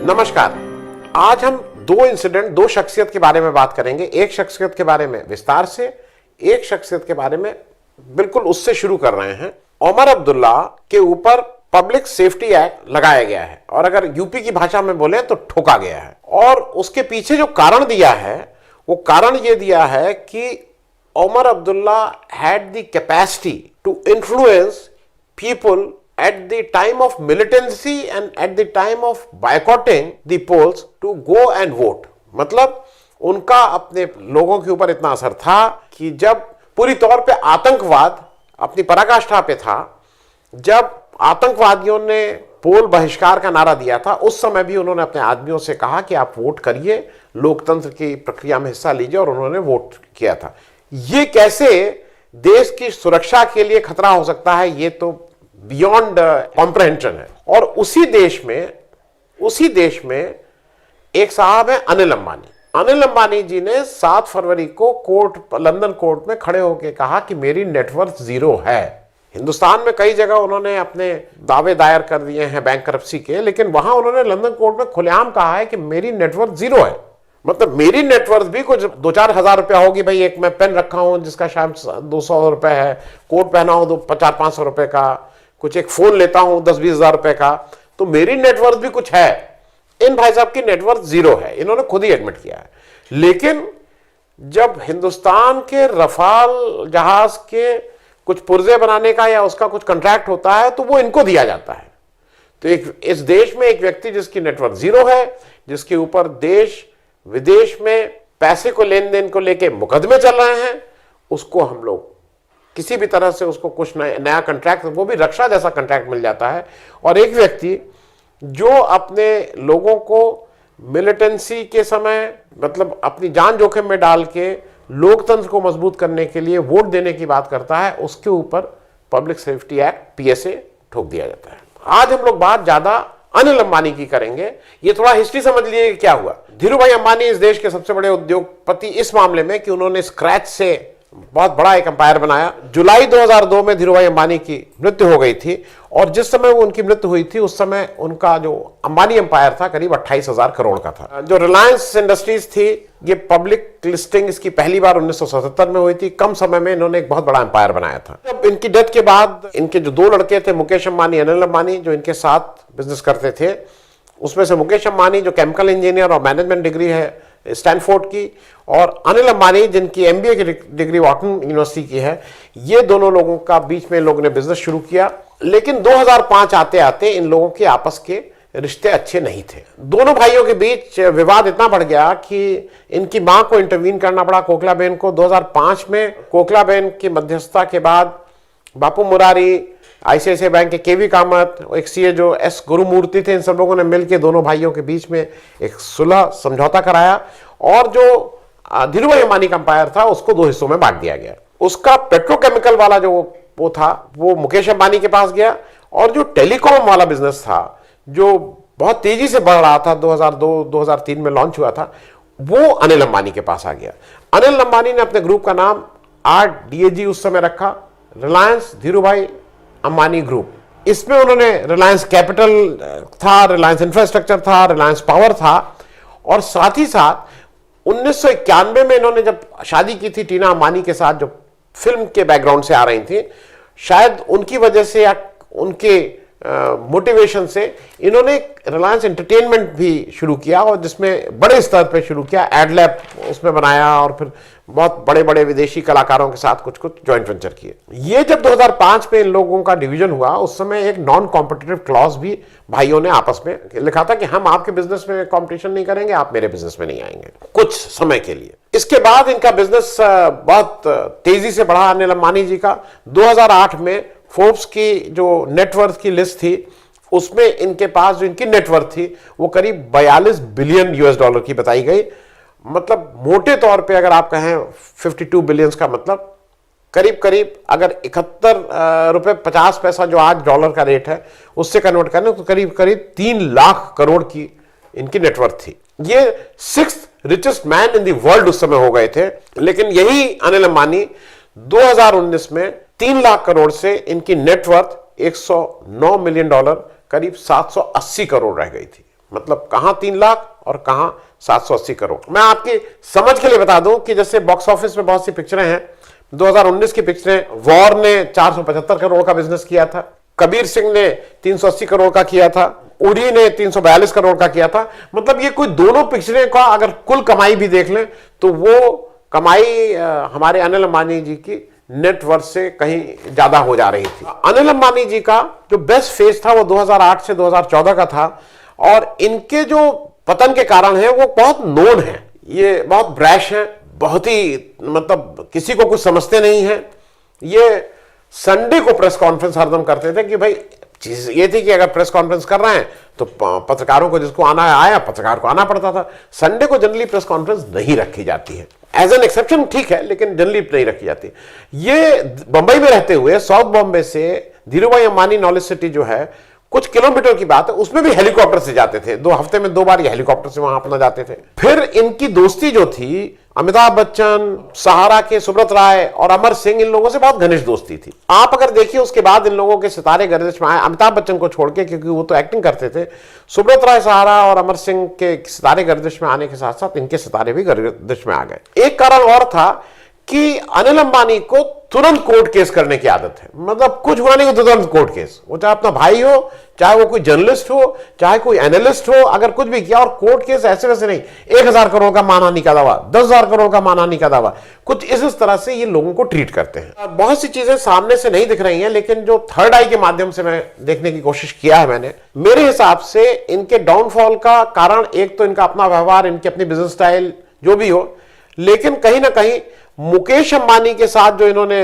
नमस्कार। आज हम दो शख्सियत के बारे में बात करेंगे। एक शख्सियत के बारे में विस्तार से, एक शख्सियत के बारे में बिल्कुल उससे शुरू कर रहे हैं। उमर अब्दुल्ला के ऊपर पब्लिक सेफ्टी एक्ट लगाया गया है और अगर यूपी की भाषा में बोले तो ठोका गया है। और उसके पीछे जो कारण दिया है वो कारण ये दिया है कि Omar Abdullah had the capacity to influence people at the time of militancy and at the time of boycotting the polls to go and vote। मतलब उनका अपने लोगों के ऊपर इतना असर था कि जब पूरी तौर पे आतंकवाद अपनी पराकाष्ठा पे था, जब आतंकवादियों ने पोल बहिष्कार का नारा दिया था, उस समय भी उन्होंने अपने आदमियों से कहा कि आप वोट करिए, लोकतंत्र की प्रक्रिया में हिस्सा लीजिए, और उन्होंने वोट किया था। ये कैसे देश की सुरक्षा के लिए खतरा हो सकता है, ये तो बियॉन्ड कॉम्प्रहेंशन है। और उसी देश में एक साहब है अनिल अंबानी। अनिल अंबानी जी ने 7 फरवरी को लंदन कोर्ट में खड़े होकर कहा कि मेरी नेटवर्थ जीरो है। हिंदुस्तान में कई जगह उन्होंने अपने दावे दायर कर दिए हैं बैंकरप्सी के, लेकिन वहां उन्होंने लंदन कोर्ट में खुलेआम कहा है कि मेरी नेटवर्थ जीरो है। मतलब मेरी नेटवर्थ भी कुछ 2-4 हजार रुपया होगी। भाई एक मैं पेन रखा हूं जिसका शायद 200 रुपए है, कोट पहना हूं तो 400-500 रुपए का, कुछ एक फोन लेता हूं 10-20 हजार रुपए का, तो मेरी नेटवर्थ भी कुछ है। इन भाई साहब की नेटवर्थ जीरो है, इन्होंने खुद ही एडमिट किया है। लेकिन जब हिंदुस्तान के रफाल जहाज के कुछ पुर्जे बनाने का या उसका कुछ कॉन्ट्रैक्ट होता है तो वो इनको दिया जाता है। तो इस देश में एक व्यक्ति जिसकी नेटवर्थ जीरो है, जिसके ऊपर देश विदेश में पैसे को लेन देन को लेके मुकदमे चल रहे हैं, उसको हम लोग किसी भी तरह से उसको कुछ नया कॉन्ट्रैक्ट, वो भी रक्षा जैसा कॉन्ट्रैक्ट मिल जाता है। और एक व्यक्ति जो अपने लोगों को मिलिटेंसी के समय मतलब अपनी जान जोखिम में डाल के लोकतंत्र को मजबूत करने के लिए वोट देने की बात करता है, उसके ऊपर पब्लिक सेफ्टी एक्ट पीएसए ठोक दिया जाता है। आज हम लोग बात ज्यादा अनिल अंबानी की करेंगे। ये थोड़ा हिस्ट्री समझ लीजिए क्या हुआ। धीरूभाई अंबानी इस देश के सबसे बड़े उद्योगपति इस मामले में कि उन्होंने स्क्रैच से बहुत बड़ा एक एम्पायर बनाया। जुलाई 2002 में धीरूभाई अंबानी की मृत्यु हो गई थी और जिस समय वो उनकी मृत्यु हुई थी उस समय उनका जो अंबानी एम्पायर था करीब 28,000 करोड़ का था। जो रिलायंस इंडस्ट्रीज थी, ये पब्लिक लिस्टिंग इसकी पहली बार 1977 में हुई थी। कम समय में इन्होंने एक बहुत बड़ा एम्पायर बनाया था। जब इनकी डेथ के बाद इनके जो 2 लड़के थे, मुकेश अंबानी, अनिल अंबानी, जो इनके साथ बिजनेस करते थे, उसमें से मुकेश अंबानी जो केमिकल इंजीनियर और मैनेजमेंट डिग्री है स्टैनफोर्ड की, और अनिल अंबानी जिनकी एमबीए की डिग्री वॉटन यूनिवर्सिटी की है, ये दोनों लोगों का बीच में लोगों ने बिजनेस शुरू किया। लेकिन 2005 आते आते इन लोगों के आपस के रिश्ते अच्छे नहीं थे। दोनों भाइयों के बीच विवाद इतना बढ़ गया कि इनकी मां को इंटरवीन करना पड़ा, कोकिलाबेन को। 2005 में कोकिलाबेन की मध्यस्थता के बाद बापू मुरारी, आईसीआईसीआई बैंक के केवी कामत, एक सीए जो एस गुरुमूर्ति थे, इन सब लोगों ने मिलकर दोनों भाइयों के बीच में एक सुलह समझौता कराया और जो धीरूभाई अंबानी का एम्पायर था उसको 2 हिस्सों में बांट दिया गया। उसका पेट्रोकेमिकल वाला जो वो था वो मुकेश अंबानी के पास गया, और जो टेलीकॉम वाला बिजनेस था जो बहुत तेजी से बढ़ रहा था, 2002-2003 में लॉन्च हुआ था, वो अनिल अंबानी के पास आ गया। अनिल अंबानी ने अपने ग्रुप का नाम RDAG उस समय रखा, रिलायंस धीरूभाई अंबानी ग्रुप। इसमें उन्होंने रिलायंस कैपिटल था, रिलायंस इंफ्रास्ट्रक्चर था, रिलायंस पावर था, और साथ ही साथ 1991 में इन्होंने जब शादी की थी टीना अंबानी के साथ, जो फिल्म के बैकग्राउंड से आ रही थी, शायद उनकी वजह से या उनके मोटिवेशन से इन्होंने रिलायंस एंटरटेनमेंट भी शुरू किया, और जिसमें बड़े स्तर पे शुरू किया, एडलैब उसमें बनाया, और फिर बहुत बड़े बड़े विदेशी कलाकारों के साथ कुछ जॉइंट वेंचर किए। ये जब 2005 में इन लोगों का डिवीजन हुआ, उस समय एक नॉन कॉम्पिटिटिव क्लॉज भी भाइयों ने आपस में लिखा था कि हम आपके बिजनेस में कॉम्पिटिशन नहीं करेंगे, आप मेरे बिजनेस में नहीं आएंगे कुछ समय के लिए। इसके बाद इनका बिजनेस बहुत तेजी से बढ़ा अनिल अंबानी जी का। 2008 में फोर्ब्स की जो नेटवर्थ की लिस्ट थी उसमें इनके पास जो इनकी नेटवर्थ थी वो करीब 42 बिलियन US डॉलर की बताई गई। मतलब मोटे तौर पे अगर आप कहें 52 बिलियन का मतलब करीब करीब अगर 71 रुपए 50 पैसा जो आज डॉलर का रेट है उससे कन्वर्ट करें तो करीब करीब 3 लाख करोड़ की इनकी नेटवर्थ थी। ये 6th richest man in the world उस समय हो गए थे। लेकिन यही अनिल अंबानी 2019 में 3 लाख करोड़ से इनकी नेटवर्थ $109 मिलियन करीब 780 करोड़ रह गई थी। मतलब कहां 3 लाख और कहां 780 करोड़। मैं आपकी समझ के लिए बता दूं कि जैसे बॉक्स ऑफिस में बहुत सी पिक्चरें हैं, 2019 की पिक्चरें, वॉर ने 475 करोड़ का बिजनेस किया था, कबीर सिंह ने 380 करोड़ का किया था, उरी ने 342 करोड़ का किया था। मतलब ये कोई दोनों पिक्चरें का अगर कुल कमाई भी देख लें तो वो कमाई हमारे अनिल अंबानी जी की नेटवर्थ से कहीं ज्यादा हो जा रही थी। अनिल अंबानी जी का जो बेस्ट फेज था वो 2008 से 2014 का था, और इनके जो पतन के कारण है वो बहुत नोन है। ये बहुत ब्रैश है, बहुत ही मतलब किसी को कुछ समझते नहीं है। ये संडे को प्रेस कॉन्फ्रेंस हरदम करते थे कि भाई चीज ये थी कि अगर प्रेस कॉन्फ्रेंस कर रहे हैं तो पत्रकारों को जिसको आना है आया, पत्रकार को आना पड़ता था। संडे को जनरली प्रेस कॉन्फ्रेंस नहीं रखी जाती है, एज एन एक्सेप्शन ठीक है, लेकिन जनरली नहीं रखी जाती। ये बंबई में रहते हुए साउथ बॉम्बे से धीरूभाई अंबानी नॉलेज सिटी जो है कुछ किलोमीटर की बात है, उसमें भी हेलीकॉप्टर से जाते थे। 2 हफ्ते में 2 बार ये हेलीकॉप्टर से वहां अपना जाते थे। फिर इनकी दोस्ती जो थी अमिताभ बच्चन, सहारा के सुब्रत राय और अमर सिंह, इन लोगों से बहुत घनिष्ठ दोस्ती थी। आप अगर देखिए उसके बाद इन लोगों के सितारे गर्दिश में आए, अमिताभ बच्चन को छोड़ के, क्योंकि वो तो एक्टिंग करते थे। सुब्रत राय, सहारा और अमर सिंह के सितारे गर्दिश में आने के साथ साथ इनके सितारे भी गर्दिश में आ गए। एक कारण और था कि अनिल अंबानी को तुरंत कोर्ट केस करने की आदत है। मतलब कुछ हुआ नहीं, तुरंत कोर्ट केस, वो चाहे अपना भाई हो, चाहे वो कोई जर्नलिस्ट हो, चाहे कोई एनालिस्ट हो, अगर कुछ भी किया, और कोर्ट केस ऐसे वैसे नहीं। 1000 करोड़ का मानहानि का दावा, 10,000 करोड़ का मानहानि का दावा, कुछ इस तरह से ये लोगों को ट्रीट करते हैं। बहुत सी चीजें सामने से नहीं दिख रही हैं, लेकिन जो थर्ड आई के माध्यम से मैं देखने की कोशिश किया है मैंने, मेरे हिसाब से इनके डाउनफॉल का कारण एक तो इनका अपना व्यवहार, इनकी अपनी बिजनेस स्टाइल जो भी हो, लेकिन कहीं ना कहीं मुकेश अंबानी के साथ जो इन्होंने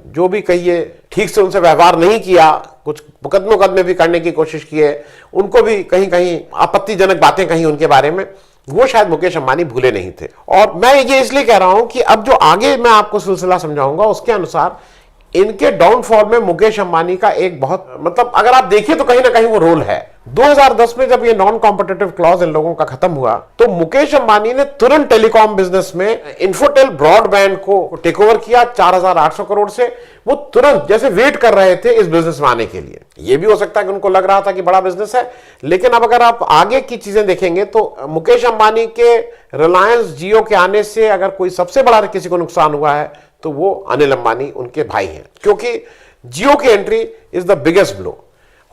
जो भी कहिए ठीक से उनसे व्यवहार नहीं किया, कुछ मुकदमे भी करने की कोशिश की है, उनको भी कहीं कहीं आपत्तिजनक बातें कही उनके बारे में, वो शायद मुकेश अंबानी भूले नहीं थे। और मैं ये इसलिए कह रहा हूं कि अब जो आगे मैं आपको सिलसिला समझाऊंगा उसके अनुसार इनके डाउनफॉल में मुकेश अंबानी का एक बहुत, मतलब अगर आप देखिए तो कहीं ना कहीं वो रोल है। 2010 में जब ये नॉन कॉम्पिटिटिव क्लॉज इन लोगों का खत्म हुआ तो मुकेश अंबानी ने तुरंत टेलीकॉम बिजनेस में इन्फोटेल ब्रॉडबैंड को टेक ओवर किया 4800 करोड़ से। वो तुरंत जैसे वेट कर रहे थे इस बिजनेस में आने के लिए। ये भी हो सकता है कि उनको लग रहा था कि बड़ा बिजनेस है, लेकिन अब अगर आप आगे की चीजें देखेंगे तो मुकेश अंबानी के रिलायंस जियो के आने से अगर कोई सबसे बड़ा किसी को नुकसान हुआ है तो वो अनिल अंबानी उनके भाई हैं, क्योंकि जियो की entry is the biggest blow.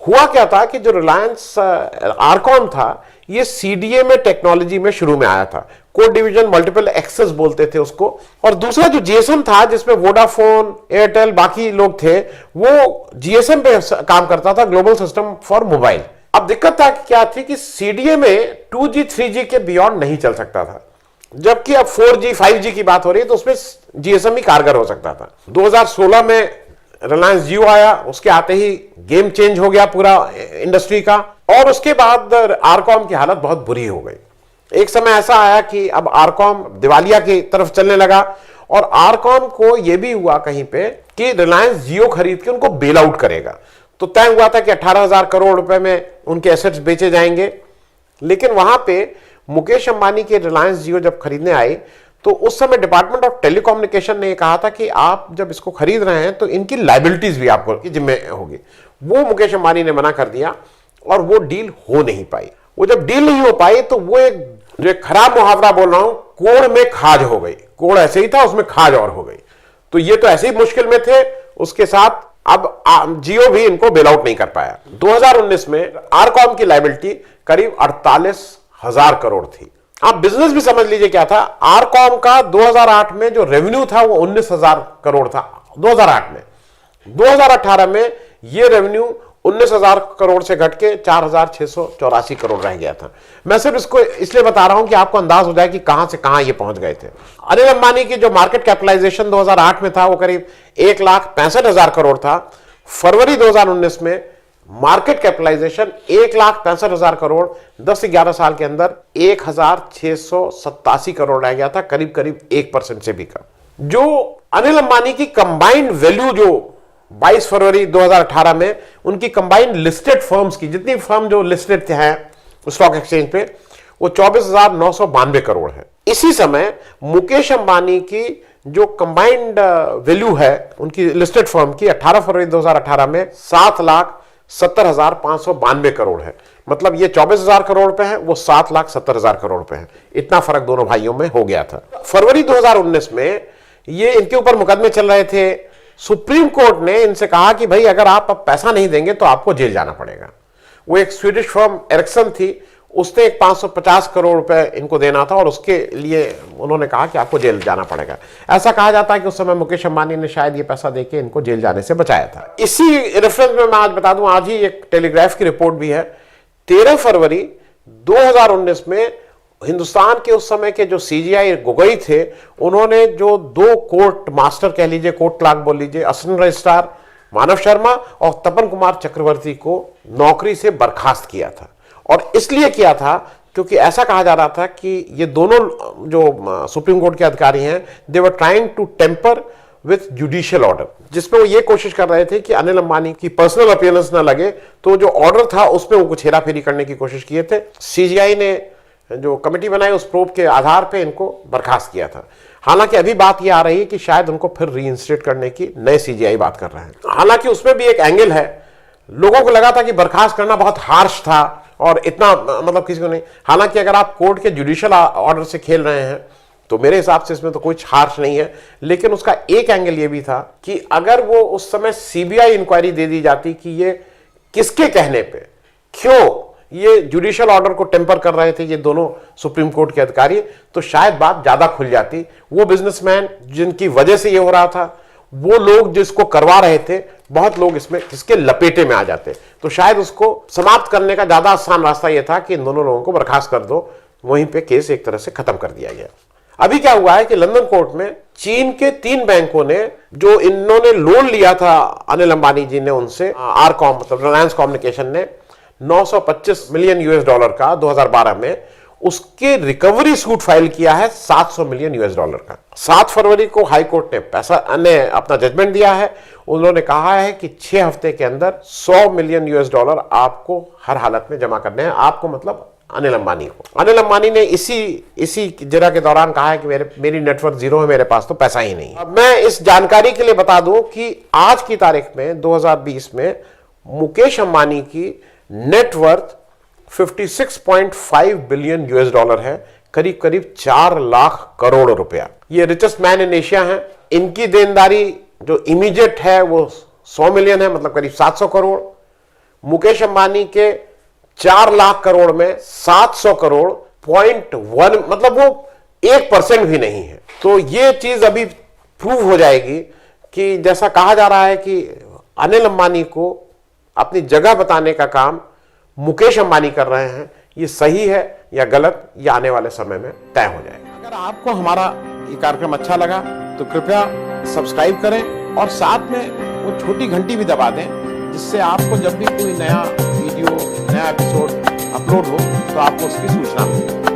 हुआ क्या था कि जो रिलायंस आरकॉम था ये सीडीए में टेक्नोलॉजी में शुरू में आया था, कोड डिवीजन मल्टीपल एक्सेस बोलते थे उसको। और दूसरा जो जीएसएम था जिसमें वोडाफोन, एयरटेल, बाकी लोग थे, वो जीएसएम पे काम करता था, ग्लोबल सिस्टम फॉर मोबाइल। अब दिक्कत क्या थी कि सीडीए में 2G 3G के बियॉन्ड नहीं चल सकता था, जबकि अब 4G 5G की बात हो रही है तो उसमें जीएसएम ही कारगर हो सकता था। 2016 में रिलायंस जियो आया, उसके आते ही गेम चेंज हो गया पूरा इंडस्ट्री का, और उसके बाद आरकॉम की हालत बहुत बुरी हो गई। एक समय ऐसा आया कि अब आरकॉम दिवालिया की तरफ चलने लगा, और आरकॉम को यह भी हुआ कहीं पे कि रिलायंस जियो खरीद के उनको बेल आउट करेगा। तो तय हुआ था कि 18,000 करोड़ रुपए में उनके एसेट्स बेचे जाएंगे। लेकिन वहां पे मुकेश अंबानी के रिलायंस जियो जब खरीदने आए तो उस समय डिपार्टमेंट ऑफ टेलीकम्युनिकेशन ने कहा था कि आप जब इसको खरीद रहे हैं तो इनकी लायबिलिटीज भी आपको जिम्मे होगी। वो मुकेश अंबानी ने मना कर दिया और वो डील हो नहीं पाई। वो जब डील नहीं हो पाई तो वो एक खराब मुहावरा बोल रहा हूं, कोड़ में खाज हो गई। कोड़ ऐसे ही था, उसमें खाज और हो गई। तो ये तो ऐसे ही मुश्किल में थे, उसके साथ अब जियो भी इनको बेल आउट नहीं कर पाया। 2019 में आरकॉम की लायबिलिटी करीब 48,000 करोड़ थी। आप बिजनेस भी समझ लीजिए क्या था। आरकॉम का 2008 में जो रेवेन्यू था वो 19,000 करोड़ था 2008 में। 2018 में ये रेवेन्यू 19,000 करोड़ से घट के 4,684 करोड़ रह गया था। मैं सिर्फ इसको इसलिए बता रहा हूं कि आपको अंदाज हो जाए कि कहां से कहां ये पहुंच गए थे। अनिल अंबानी की जो मार्केट कैपिटलाइजेशन 2008 में था वो करीब 1,65,000 करोड़ था। फरवरी 2019 में मार्केट कैपिटलाइजेशन 1,65,000 करोड़ 10-11 साल के अंदर 1,687 करोड़ रह गया था, करीब करीब 1% से भी कम। जो अनिल अंबानी की कंबाइंड वैल्यू जो 22 फरवरी 2018 में उनकी कंबाइंड लिस्टेड फर्म्स की, जितनी फर्म जो लिस्टेड हैं स्टॉक एक्सचेंज पे, वो 24,992 करोड़ है। इसी समय मुकेश अंबानी की जो कंबाइंड वैल्यू है उनकी लिस्टेड फर्म की 18 फरवरी 2018 में 70,592 करोड़ है। मतलब ये 24,000 करोड़ पे है, वो 7,70,000 करोड़ पे है। इतना फर्क दोनों भाइयों में हो गया था। फरवरी 2019 में ये इनके ऊपर मुकदमे चल रहे थे। सुप्रीम कोर्ट ने इनसे कहा कि भाई अगर आप अब पैसा नहीं देंगे तो आपको जेल जाना पड़ेगा। वो एक स्वीडिश फर्म एरिक्सन थी, उसने एक 550 करोड़ रुपए इनको देना था और उसके लिए उन्होंने कहा कि आपको जेल जाना पड़ेगा। ऐसा कहा जाता है कि उस समय मुकेश अंबानी ने शायद ये पैसा देके इनको जेल जाने से बचाया था। इसी रेफरेंस में मैं आज बता दूं, आज ही एक टेलीग्राफ की रिपोर्ट भी है। 13 फरवरी 2019 में हिंदुस्तान के उस समय के जो सीजीआई गोगोई थे, उन्होंने जो 2 कोर्ट मास्टर कह लीजिए, कोर्ट क्लार्क बोल लीजिए, असिस्टेंट रजिस्ट्रार मानव शर्मा और तपन कुमार चक्रवर्ती को नौकरी से बर्खास्त किया था। और इसलिए किया था क्योंकि ऐसा कहा जा रहा था कि ये दोनों जो सुप्रीम कोर्ट के अधिकारी हैं, they were trying to tamper with judicial order, जिसमें वो ये कोशिश कर रहे थे कि अनिल अंबानी की पर्सनल अपीयरेंस ना लगे। तो जो ऑर्डर था उसमें वो कुछ हेराफेरी करने की कोशिश किए थे। सीजीआई ने जो कमेटी बनाई उस प्रोब के आधार पे इनको बर्खास्त किया था। हालांकि अभी बात ये आ रही है कि शायद उनको फिर रीइंस्टेट करने की नए सीजीआई बात कर रहे हैं। हालांकि उसमें भी एक एंगल है, लोगों को लगा था कि बर्खास्त करना बहुत हार्श था और इतना मतलब किसी को नहीं। हालांकि अगर आप कोर्ट के जुडिशियल ऑर्डर से खेल रहे हैं तो मेरे हिसाब से इसमें तो कुछ हार्श नहीं है। लेकिन उसका एक एंगल ये भी था कि अगर वो उस समय सीबीआई इंक्वायरी दे दी जाती कि ये किसके कहने पे, क्यों ये जुडिशियल ऑर्डर को टेम्पर कर रहे थे ये दोनों सुप्रीम कोर्ट के अधिकारी, तो शायद बात ज्यादा खुल जाती। वो बिजनेसमैन जिनकी वजह से ये हो रहा था, वो लोग जिसको करवा रहे थे, बहुत लोग इसमें इसके लपेटे में आ जाते। तो शायद उसको समाप्त करने का ज्यादा आसान रास्ता यह था कि इन दोनों लोगों को बर्खास्त कर दो, वहीं पे केस एक तरह से खत्म कर दिया गया। अभी क्या हुआ है कि लंदन कोर्ट में चीन के 3 बैंकों ने, जो इन्होंने लोन लिया था अनिल अंबानी जी ने उनसे, आरकॉम मतलब रिलायंस कम्युनिकेशन ने 925 मिलियन यूएस डॉलर का 2012 में, उसके रिकवरी सूट फाइल किया है 700 मिलियन यूएस डॉलर का। 7 फरवरी को हाई कोर्ट ने अपना जजमेंट दिया है। उन्होंने कहा है कि 6 हफ्ते के अंदर 100 मिलियन यूएस डॉलर आपको हर हालत में जमा करने हैं। आपको मतलब अनिल अंबानी को। अनिल अंबानी ने इसी जरा के दौरान कहा है कि मेरी नेटवर्थ जीरो है, मेरे पास तो पैसा ही नहीं है। अब मैं इस जानकारी के लिए बता दूं कि आज की तारीख में 2020 में मुकेश अंबानी की नेटवर्थ 56.5 बिलियन यूएस डॉलर है, करीब करीब 4 लाख करोड़ रुपया। ये रिचेस्ट मैन इन एशिया हैं। इनकी देनदारी जो इमीडिएट है वो 100 मिलियन है, मतलब करीब 700 करोड़। मुकेश अंबानी के 4 लाख करोड़ में 700 करोड़ 0.1, मतलब वो 1% भी नहीं है। तो ये चीज अभी प्रूव हो जाएगी कि जैसा कहा जा रहा है कि अनिल अंबानी को अपनी जगह बताने का काम मुकेश अंबानी कर रहे हैं, ये सही है या गलत, ये आने वाले समय में तय हो जाएगा। अगर आपको हमारा ये कार्यक्रम अच्छा लगा तो कृपया सब्सक्राइब करें और साथ में वो छोटी घंटी भी दबा दें, जिससे आपको जब भी कोई नया वीडियो, नया एपिसोड अपलोड हो तो आपको उसकी सूचना मिले।